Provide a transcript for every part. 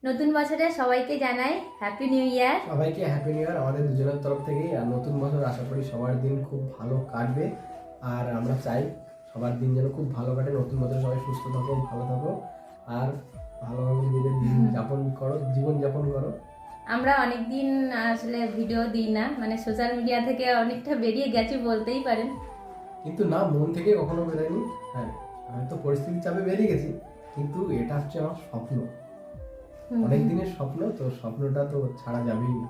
নতুন বছরে সবাইকে জানাই হ্যাপি নিউ ইয়ার। সবাইকে হ্যাপি নিউ ইয়ার আমাদের দুজনের তরফ থেকেই। আর নতুন বছর আশা করি সবার দিন খুব ভালো কাটবে। আর আমরা চাই সবার দিন যেন খুব ভালো কাটে। নতুন বছর সবাই সুস্থ থাকো, ভালো থাকো, আর ভালোভাবে নিজেদের দিন যাপন করো, জীবন যাপন করো। আমরা অনেকদিন আসলে ভিডিও দিই না, মানে সোশ্যাল মিডিয়া থেকে অনেকটা বেরিয়ে গেছি বলতেই পারেন। কিন্তু না, মন থেকে কখনো বেরোয়নি। হ্যাঁ, হয়তো পরিস্থিতির চাপে বেরিয়ে গেছি, কিন্তু এটা হচ্ছে আমার স্বপ্ন, অনেক দিনের স্বপ্ন। তো স্বপ্নটা তো ছাড়া যাবেই না।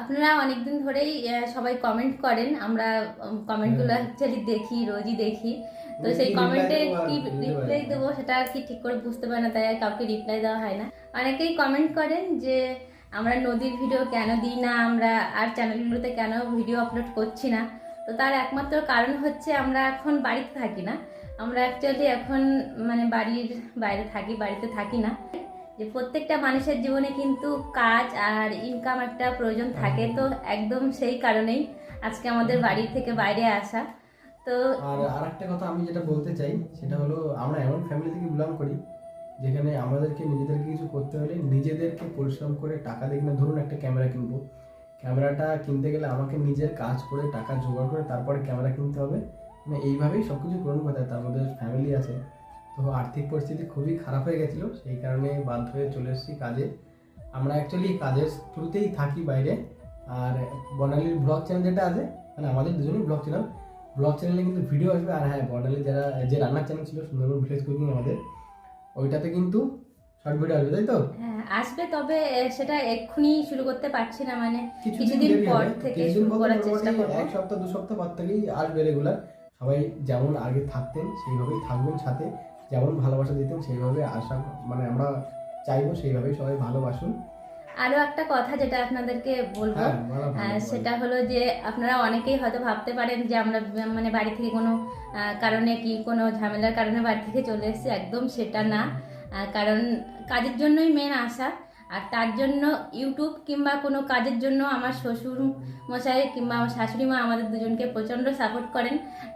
আপনারা অনেকদিন ধরেই সবাই কমেন্ট করেন, আমরা কমেন্টগুলো অ্যাকচুয়ালি দেখি, রোজই দেখি। তো সেই কমেন্টে কি রিপ্লাই দেবো সেটা আর কি ঠিক করে বুঝতে পারি না, তাই আর কাউকে রিপ্লাই দেওয়া হয় না। অনেকেই কমেন্ট করেন যে আমরা নদীর ভিডিও কেন দিই না, আমরা আর চ্যানেলগুলোতে কেন ভিডিও আপলোড করছি না। তো তার একমাত্র কারণ হচ্ছে আমরা এখন বাড়িতে থাকি না। আমরা অ্যাকচুয়ালি এখন মানে বাড়ির বাইরে থাকি, বাড়িতে থাকি না। যে প্রত্যেকটা মানুষের জীবনে কিন্তু কাজ আর ইনকাম একটা প্রয়োজন থাকে, তো একদম সেই কারণেই আজকে আমাদের বাড়ি থেকে বাইরে আসা। তো আর আরেকটা কথা আমি যেটা বলতে চাই সেটা হলো, আমরা এমন ফ্যামিলি থেকে বিলং করি যেখানে আমাদেরকে নিজেদেরকে কিছু করতে হলে নিজেদেরকে পরিশ্রম করে টাকা দিয়ে কিনা, ধরুন একটা ক্যামেরা কিনবো, ক্যামেরাটা কিনতে গেলে আমাকে নিজের কাজ করে টাকা জোগাড় করে তারপরে ক্যামেরা কিনতে হবে। মানে এইভাবেই সব কিছু পূরণ করতে হয়। তার মধ্যে ফ্যামিলি আছে, তো আর্থিক পরিস্থিতি খুবই খারাপ হয়ে গেছিলো, সেই কারণে বাধ্য হয়ে চলে এসেছি কাজে। আমরা অ্যাকচুয়ালি কাজের থ্রুতেই থাকি বাইরে। আর বর্ণালীর ব্লগ চ্যানেল যেটা আছে, মানে আমাদের দুজনেই ব্লগ চ্যানেলে কিন্তু ভিডিও আসবে। আর হ্যাঁ, বর্ণালী যে রান্নার চ্যানেল ছিল সুন্দরবন ভিলেজ কুকিং আমাদের, ওইটাতে কিন্তু শর্ট ভিডিও আসবে, তাই তো? হ্যাঁ আসবে, তবে সেটা এক্ষুনি শুরু করতে পারছি না, মানে কিছুদিন দেরি পর হবে। থেকে কিছুদিন শুরু বলতে করার চেষ্টা মোটামুটি করবো। 1 সপ্তাহ 2 সপ্তাহ পর থেকেই আসবে রেগুলার। সবাই যেমন আগে থাকতেন সেইভাবেই থাকবেন, সাথে যেমন ভালোবাসা দিতেন সেইভাবে আশা, মানে আমরা চাইবো সেইভাবেই সবাই ভালোবাসুন। আরো একটা কথা যেটা আপনাদেরকে বলবো, হ্যাঁ, বলো। সেটা হলো যে আপনারা অনেকেই হয়তো ভাবতে পারেন যে আমরা মানে বাড়ি থেকে কোনো কারণে কি কোনো ঝামেলার কারণে বাড়ি থেকে চলে এসেছি, একদম সেটা না। কারণ কাজের জন্যই মেন আসা। আর তার জন্য ইউটিউব কিংবা কোনো কাজের জন্য আমার শ্বশুর মশাই কিংবা আমার শাশুড়ি মা আমাদের দুজনকে প্রচণ্ড সাপোর্ট করেন।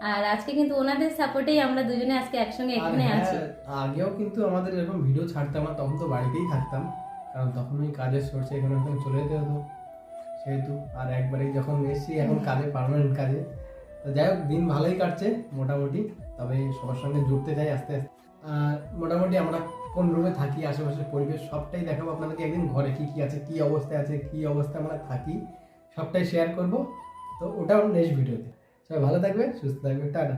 আর আজকে কিন্তু ওনাদের সাপোর্টেই আমরা দুজনে আজকে একসঙ্গে এখানে আছি। আগেও কিন্তু আমাদের এরকম ভিডিও ছাড়তাম না, তখন তো বাড়িতেই থাকতাম, কারণ তখন ওই কাজের সোর্সে এখানে ওখানে চলে যেতে হতো সেহেতু। আর একবারে যখন এসেছি এখন কাজে, পার্মানেন্ট কাজে, তো যাই হোক দিন ভালোই কাটছে মোটামুটি। তবে সবার সঙ্গে জুড়তে চাই আস্তে আস্তে। আর মোটামুটি আমরা কোন রুমে থাকি, আশেপাশের পরিবেশ সবটাই দেখাবো আপনাদেরকে। একদিন ঘরে কি কি আছে, কি অবস্থায় আছে, কি অবস্থায় আমরা থাকি, সবটাই শেয়ার করব। তো ওটাও নেক্সট ভিডিওতে। সবাই ভালো থাকবে, সুস্থ থাকবে, টাটা।